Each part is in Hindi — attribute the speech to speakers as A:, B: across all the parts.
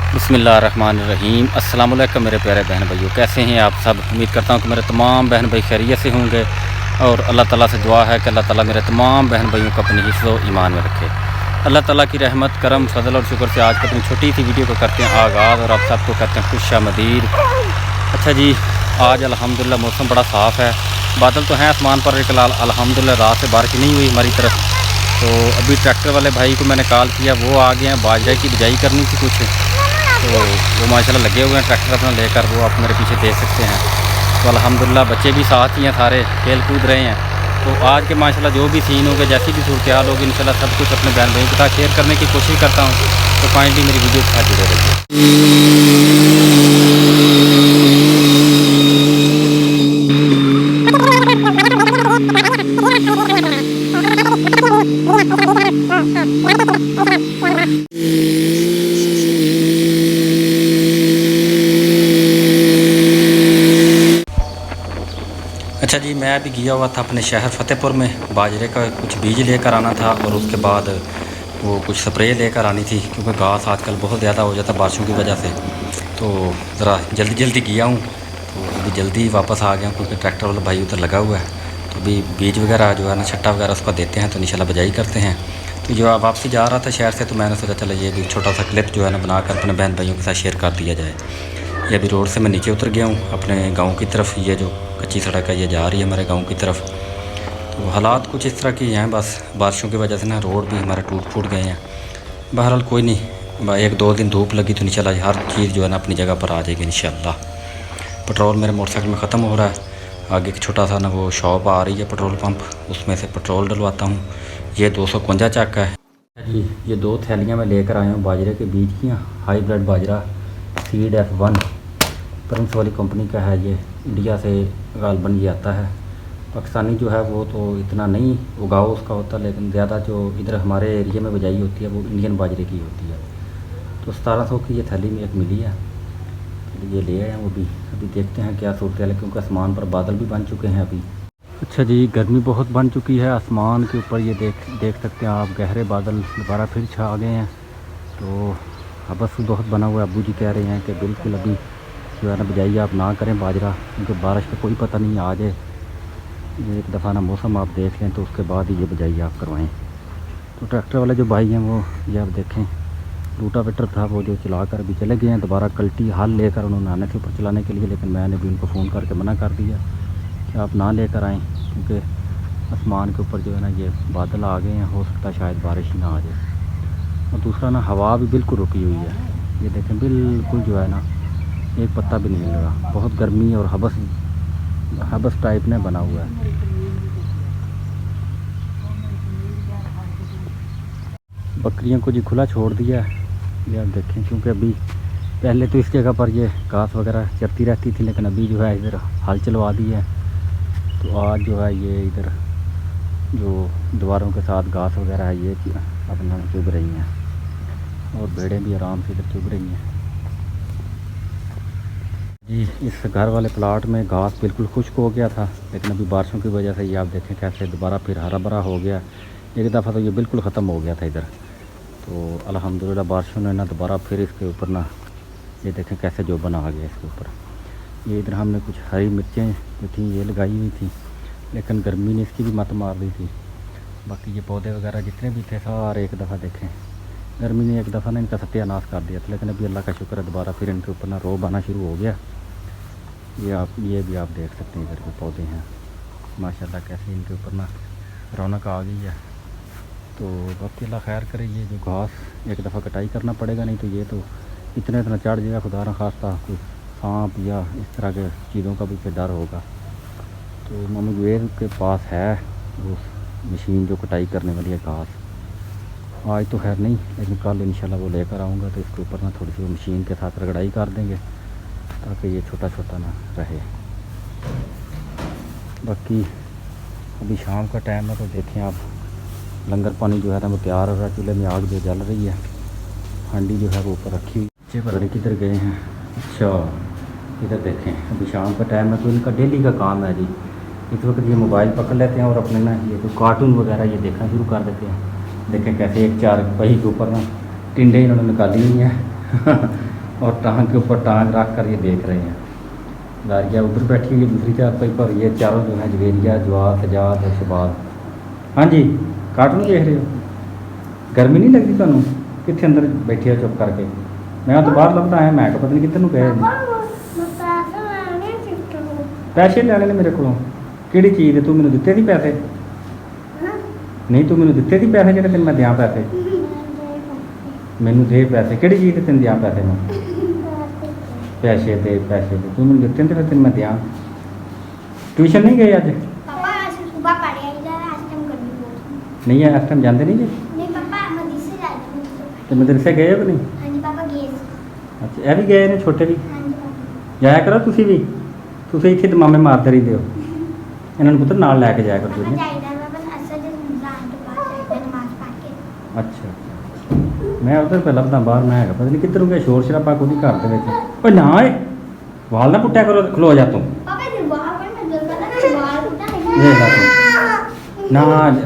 A: बिस्मिल्लाहिर्रहमानिर्रहीम। अस्सलाम वालेकुम मेरे प्यारे बहन भाइयों, कैसे हैं आप सब। उम्मीद करता हूँ कि मेरे तमाम बहन भाई खैरियत से होंगे और अल्लाह ताला से दुआ है कि अल्लाह ताला मेरे तमाम बहन भाइयों को अपनी हिफ्ज़ व ईमान में रखे। अल्लाह ताला की रहमत करम फजल और शुक्र से आज की अपनी छोटी सी वीडियो को करते हैं आगाज़ और आप सबको कहते हैं खुशामदीद। अच्छा जी, आज अल्हम्दुलिल्लाह मौसम बड़ा साफ़ है, बादल तो हैं आसमान पर लेकिन अल्हम्दुलिल्लाह रात से बारिश नहीं हुई हमारी तरफ। तो अभी ट्रैक्टर वाले भाई को मैंने कॉल किया, वो आ गए हैं, बाजरे की बिजाई करनी थी कुछ, तो वो माशाल्लाह लगे हुए हैं ट्रैक्टर अपना लेकर, वो आप मेरे पीछे देख सकते हैं। तो अल्हम्दुलिल्लाह बच्चे भी साथ ही हैं, सारे खेल कूद रहे हैं। तो आज के माशाल्लाह जो भी सीन होगा, जैसी भी सूरत हाल होगी, इंशाल्लाह सब कुछ अपने बहन भाइयों के साथ शेयर करने की कोशिश करता हूँ। तो काइंडली मेरी वीडियो के साथ जुड़े रहिए। अच्छा जी, मैं अभी गया हुआ था अपने शहर फ़तेहपुर में, बाजरे का कुछ बीज लेकर आना था और उसके बाद वो कुछ स्प्रे लेकर आनी थी, क्योंकि घास आजकल बहुत ज़्यादा हो जाता है बारिशों की वजह से। तो ज़रा जल्दी जल्दी गया हूँ, तो अभी जल्दी वापस आ गया हूँ क्योंकि ट्रैक्टर वाला भाई उधर लगा हुआ है। तो अभी बीज वगैरह जो है ना, छट्टा वगैरह उसको देते हैं, तो इंशाल्लाह बिजाई करते हैं। तो जो वापसी जा रहा था शहर से, तो मैंने सोचा चलो ये भी छोटा सा क्लिप जो है ना बनाकर अपने बहन भाइयों के साथ शेयर कर दिया जाए। ये अभी रोड से मैं नीचे उतर गया हूँ अपने गांव की तरफ। ये जो कच्ची सड़क है ये जा रही है हमारे गांव की तरफ। तो हालात कुछ इस तरह के हैं, बस बारिशों की वजह से ना रोड भी हमारे टूट फूट गए हैं। बहरहाल कोई नहीं, एक दो दिन धूप लगी तो इंशाल्लाह हर चीज़ जो है ना अपनी जगह पर आ जाएगी इंशाल्लाह। पेट्रोल मेरे मोटरसाइकिल में ख़त्म हो रहा है, आगे एक छोटा सा ना वो शॉप आ रही है पेट्रोल पंप, उसमें से पेट्रोल डलवाता हूँ। ये 251 चक्का का है जी। ये 2 थैलियाँ मैं लेकर आया हूँ बाजरे के बीज की, हाईब्रिड बाजरा सीड F1 परम्स वाली कंपनी का है। ये इंडिया से गालबन ये आता है। पाकिस्तानी जो है वो तो इतना नहीं उगाव उसका होता, लेकिन ज़्यादा जो इधर हमारे एरिया में बिजाई होती है वो इंडियन बाजरे की होती है। तो 1700 की ये थैली में एक मिली है, तो ये ले आए हैं वो भी। अभी देखते हैं क्या सूरत है, क्योंकि आसमान पर बादल भी बन चुके हैं अभी। अच्छा जी, गर्मी बहुत बन चुकी है, आसमान के ऊपर ये देख सकते हैं आप, गहरे बादल दोबारा फिर छा गए हैं। तो हबस बहुत बना हुआ है। अबू जी कह रहे हैं कि बिल्कुल अभी जो है ना बिजाई आप ना करें बाजरा, क्योंकि बारिश का कोई पता नहीं आ जाए। एक दफ़ा ना मौसम आप देख लें तो उसके बाद ही ये बिजाई आप करवाएं। तो ट्रैक्टर वाले जो भाई हैं वो ये आप देखें, रूटावेटर था वो जो चला कर अभी चले गए हैं, दोबारा कल्टी हाल लेकर उन्होंने आने थे ऊपर चलाने के लिए, लेकिन मैंने भी उनको फ़ोन करके मना कर दिया कि आप ना लेकर आएँ, क्योंकि आसमान के ऊपर जो है ना ये बादल आ गए हैं, हो सकता है शायद बारिश ही ना आ जाए। और दूसरा ना हवा भी बिल्कुल रुकी हुई है, ये देखें बिल्कुल जो है ना एक पत्ता भी नहीं हिल रहा। बहुत गर्मी और हबस टाइप ने बना हुआ है। बकरियों को जी खुला छोड़ दिया है, ये आप देखें, क्योंकि अभी पहले तो इस जगह पर ये घास वगैरह चरती रहती थी, लेकिन अभी जो है इधर हल चलवा दी है। तो आज जो है ये इधर जो दीवारों के साथ घास वगैरह है ये अपना चुग रही हैं, और भेड़ें भी आराम से इधर चुग रही हैं जी। इस घर वाले प्लाट में घास बिल्कुल खुश्क हो गया था, लेकिन अभी बारिशों की वजह से ये आप देखें कैसे दोबारा फिर हरा भरा हो गया। एक दफ़ा तो ये बिल्कुल ख़त्म हो गया था इधर। तो अल्हम्दुलिल्लाह बारिशों ने ना दोबारा फिर इसके ऊपर ना ये देखें कैसे जो बना आ गया इसके ऊपर। ये इधर हमने कुछ हरी मिर्चें जो थी ये लगाई हुई थी, लेकिन गर्मी ने इसकी भी मत मार दी थी। बाकी ये पौधे वगैरह जितने भी थे सारे एक दफ़ा देखें गर्मी ने एक दफ़ा ना इनका सत्यानाश कर दिया था, लेकिन अभी अल्लाह का शुक्र है दोबारा फिर इनके ऊपर ना रोब आना शुरू हो गया। ये भी आप देख सकते हैं इधर के पौधे हैं माशाल्लाह कैसे इनके ऊपर ना रौनक आ गई है। तो बाकी अल्लाह खैर करे, ये जो घास एक दफ़ा कटाई करना पड़ेगा, नहीं तो ये तो इतना चढ़ जाएगा, खुदा न खास्ता कोई सांप या इस तरह के चीज़ों का भी फिर डर होगा। तो मम्मी जुबैर के पास है वो मशीन जो कटाई करने वाली है घास, आज तो खैर नहीं, लेकिन कल इंशाल्लाह वो लेकर आऊँगा, तो इसके ऊपर ना थोड़ी सी मशीन के साथ रगड़ाई कर देंगे ताकि ये छोटा छोटा ना रहे। बाकी अभी शाम का टाइम है, तो देखें आप लंगर पानी जो है ना वो तैयार हो रहा है, चूल्हे में आग जो जल रही है, हांडी जो है वो ऊपर रखी हुई। बच्चे पता नहीं किधर गए हैं। अच्छा इधर देखें, अभी शाम का टाइम है तो इनका डेली का काम है जी। इस वक्त ये मोबाइल पकड़ लेते हैं और अपने ना ये जो कार्टून वगैरह ये देखना शुरू कर देते हैं। देखें कैसे एक चार पहिए के ऊपर ना टिंडे इन्होंने निकाली हुई हैं और टांग के ऊपर टांग रख कर ये देख रहे हैं। गारिया उधर बैठी हुई है दूसरी चारपाई पर, ये चारों जो हैं जवेरिया, जवाद, सजाद और शबाद। हाँ जी, कार्टून देख रहे हो? गर्मी नहीं लगती ਤੁਹਾਨੂੰ? कितने अंदर बैठी हो चुप करके? मैं तो बाहर लभदा आया, मैं पता नहीं किधर ਨੂੰ गए ਨੇ। पैसे ले लेने मेरे को ਕਿਹੜੀ ਚੀਜ਼ ਦੇ? ਤੂੰ ਮੈਨੂੰ ਦਿੱਤੇ ਸੀ ਪੈਸੇ? ਨਹੀਂ ਤੂੰ ਮੈਨੂੰ ਦਿੱਤੇ ਸੀ ਪੈਸੇ ਜਿਹੜੇ ਤੈਨੂੰ ਮੈਂ ਦਿਆਂ ਪੈਸੇ? ਮੈਨੂੰ ਦੇ ਪੈਸੇ, ਕਿਹੜੀ ਚੀਜ਼ ਦੇ ਤੈਨੂੰ ਦਿਆਂ ਪੈਸੇ ਮੈਂ? ਪੈਸੇ ਦੇ ਤੂੰ ਮੈਨੂੰ ਦਿੱਤੇ ਤੇ ਫਿਰ ਤੈਨੂੰ ਮੈਂ ਦਿਆਂ। ट्यूशन नहीं गए ਅੱਜ?
B: पापा आज सुबह पढ़े आई जा आज टाइम कर दी
A: नहीं है इस टाइम जाते नहीं जी?
B: नहीं पापा मदरसे जाते हैं।
A: तो मदरसे गए हो कि नहीं?
B: हाँ जी पापा गए।
A: अच्छा ये भी गए ने छोटे भी?
B: हाँ जी पापा।
A: ਜਾਇਆ ਕਰੋ ਤੁਸੀਂ ਵੀ, ਤੁਸੀਂ ਇੱਥੇ ਦਮਾਮੇ ਮਾਰਦੇ ਰਹਿੰਦੇ ਹੋ। ਇਹਨਾਂ ਨੂੰ ਪੁੱਤਰ ਨਾਲ ਲੈ ਕੇ ਜਾਇਆ ਕਰੋ ਤੁਸੀਂ।
B: जाइदा पापा असर जब रमजान के बाद जाइदा नमाज पढ़ के।
A: ਅੱਛਾ ਮੈਂ ਉਧਰ ਪਹਿਲਾਂ ਲੱਭਦਾ ਬਾਹਰ, ਮੈਂ ਹੈਗਾ ਪਤਾ ਨਹੀਂ ਕਿੱਧਰ ਨੂੰ ਗਿਆ, ਸ਼ੋਰ ਸ਼ਰਾਬਾ ਕੋਈ ਘਰ ਦੇ ਵਿੱਚ। ਓਏ ਨਾ ਏ ਵਾਲ ਨਾ ਪੁੱਟਿਆ ਕਰੋ, ਖਲੋ ਜਾ ਤੂੰ।
B: पापा जब वहां पर मैं जब पता वाल उठा
A: ਇਹ
B: नहीं।
A: ਲਾ ਤੂੰ ਨਾ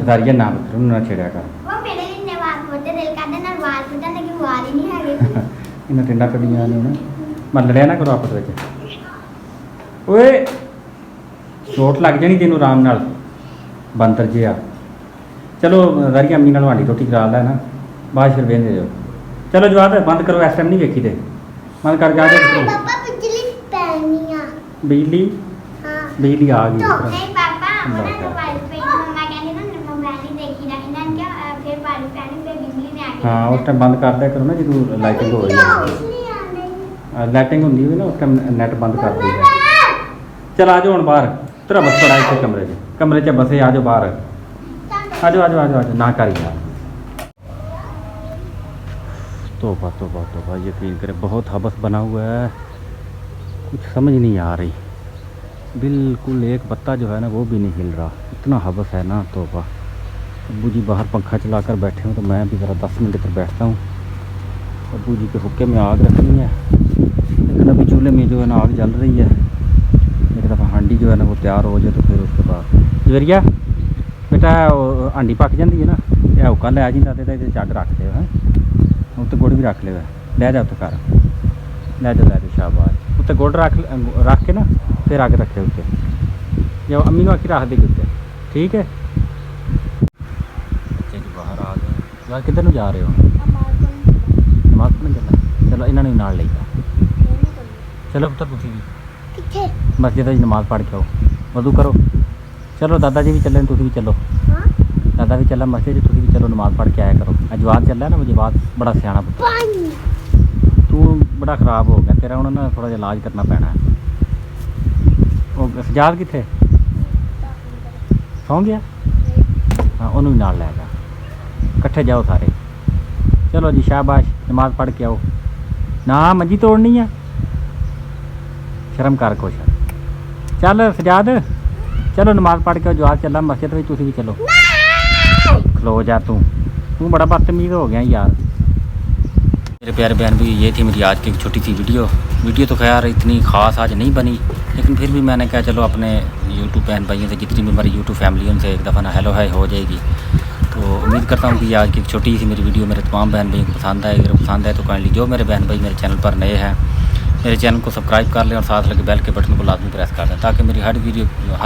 A: ਦਰਿਆ ਨਾ ਪੁੱਤਰ ਨੂੰ ਨਾ ਛੇੜਿਆ ਕਰ।
B: वो मेरे ने वाल फोटे दिल का ना वाल उठा लेकिन वाल ही नहीं है।
A: ਇਹਨਾਂ ਟਿੰਡਾ ਕੱਢੀਆਂ ਨੇ ਨਾ, ਮੈਂ ਲੜਿਆ ਨਾ ਕਰੋ ਆਪਸ ਵਿੱਚ। ਓਏ ਚੋਟ ਲੱਗ ਜਾਣੀ ਤੈਨੂੰ ਆਰਾਮ ਨਾਲ, ਬੰਤਰ ਜਿਹਾ। ਚਲੋ ਦਰਿਆ ਅੰਮੀ ਨਾਲ ਵਾਂਡੀ ਰੋਟੀ ਕਰਾ ਲੈ ਨਾ, ਬਾਅਦ ਫਿਰ ਵੇਂਦੇ ਜਾਓ। ਚਲੋ ਜਵਾਬ ਬੰਦ ਕਰੋ, ਇਸ ਟਾਈਮ ਨਹੀਂ ਵੇਖੀ ਤੇ ਬੰਦ ਕਰ ਜਾ ਕੇ।
B: पापा बिजली पैनी है।
A: ਬਿਜਲੀ
B: हां
A: ਬਿਜਲੀ ਆ गई।
B: तो नहीं पापा उन्होंने मोबाइल पे मम्मा कहने ना मोबाइल ही देखी ना इन्होंने क्या फिर बारिश पैनी फिर बिजली ने आ गई।
A: ਹਾਂ ਉਸ ਟਾਈਮ ਬੰਦ ਕਰ ਦਿਆ ਕਰੋ ਨਾ ਜਦੋਂ ਲਾਈਟਿੰਗ ਹੋ ਰਹੀ ਹੈ। ਲਾਈਟਿੰਗ ਹੁੰਦੀ ਹੋਵੇ ਨਾ ਉਸ ਟਾਈਮ ਨੈਟ ਬੰਦ ਕਰ ਦਈਦਾ। ਚਲ ਆ ਜਾਓ ਹੁਣ ਬਾਹਰ, ਤੇਰਾ ਬਸ ਪੜਾ ਇੱਥੇ ਕਮਰੇ 'ਚ ਬਸੇ ਆ ਜਾਓ ਬਾਹਰ। आ जाओ ना कर यार। तोबा यकीन करें बहुत हबस बना हुआ है, कुछ समझ नहीं आ रही। बिल्कुल एक पत्ता जो है ना वो भी नहीं हिल रहा, इतना हबस है ना। तोबा अब्बू जी बाहर पंखा चलाकर बैठे हूँ तो मैं भी ज़रा 10 मिनट पर बैठता हूँ। अब्बू जी के हुक्के में आग रखनी है, लेकिन अभी चूल्हे में जो है ना आग जल रही है। एक दफ़ा हांडी जो है ना वो तैयार हो जाए तो फिर उसके बाद जवेरिया बेटा हांडी पक जाती है ना, यह हुक्का लै जी तो जग रख दे है, उत्ते गुड़ भी रख ले, लै जा उत्ते घर लै जाओ शाबाश। उत्ते गुड़ रख के ना फिर अग रखे उत्ते, जो अम्मी आखी रख देगी उत्ते, ठीक है। बच्चे जी बाहर आ गए यार, किधर जा रहे हो? नमाज पढ़ने चलना? चलो इन्होंने भी नाल ले जा। चलो पुत्र तुसी भी मस्जिद च नमाज पढ़ के आओ, वजू करो। चलो दादा जी भी चले, तुसी भी चलो। दादा भी चला मस्जिद, तुसी भी चलो नमाज पढ़ के आया करो। जवाब चल रहा है ना, मुझे बात बड़ा सियाना पुत्र, तू बड़ा ख़राब हो गया, तेरा उन्होंने थोड़ा जिहा इलाज करना पैना है। वो सजाद किथे सौ गया? हाँ उन्होंने भी नाल लै जा, कट्ठे जाओ सारे। चलो जी शाबाश, नमाज पढ़ के आओ ना, मंजी तोड़नी है, शर्म कर कुछ। चल सजाद चलो नमाज पढ़ के जवाब चला मस्जिद में, तुसी भी चलो। खलो जा तू बड़ा बदतमीज़ हो गया यार। मेरे प्यारे बहन भी, ये थी मेरी आज की एक छोटी सी वीडियो तो खैर इतनी ख़ास आज नहीं बनी, लेकिन फिर भी मैंने कहा चलो अपने यूट्यूब बहन भाइयों से, जितनी भी हमारी यूट्यूब फैमिली उनसे एक दफ़ा ना हेलो हाय हो जाएगी। तो उम्मीद करता हूँ कि आज की एक छोटी सी मेरी वीडियो मेरे तमाम बहन भाइयों को पसंद आए। अगर पसंद आए तो काइंडली जो मेरे बहन भाई मेरे चैनल पर नए हैं, मेरे चैनल को सब्सक्राइब कर लें और साथ लगे बेल के बटन को लाजमी प्रेस कर दें, ताकि मेरी हर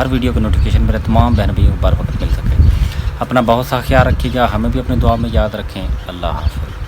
A: वीडियो की नोटिफिकेशन मेरे तमाम बहन भाइयों को बर वक्त मिल सके। अपना बहुत सा ख्याल रखिएगा, हमें भी अपनी दुआ में याद रखें। अल्लाह हाफ़िज़।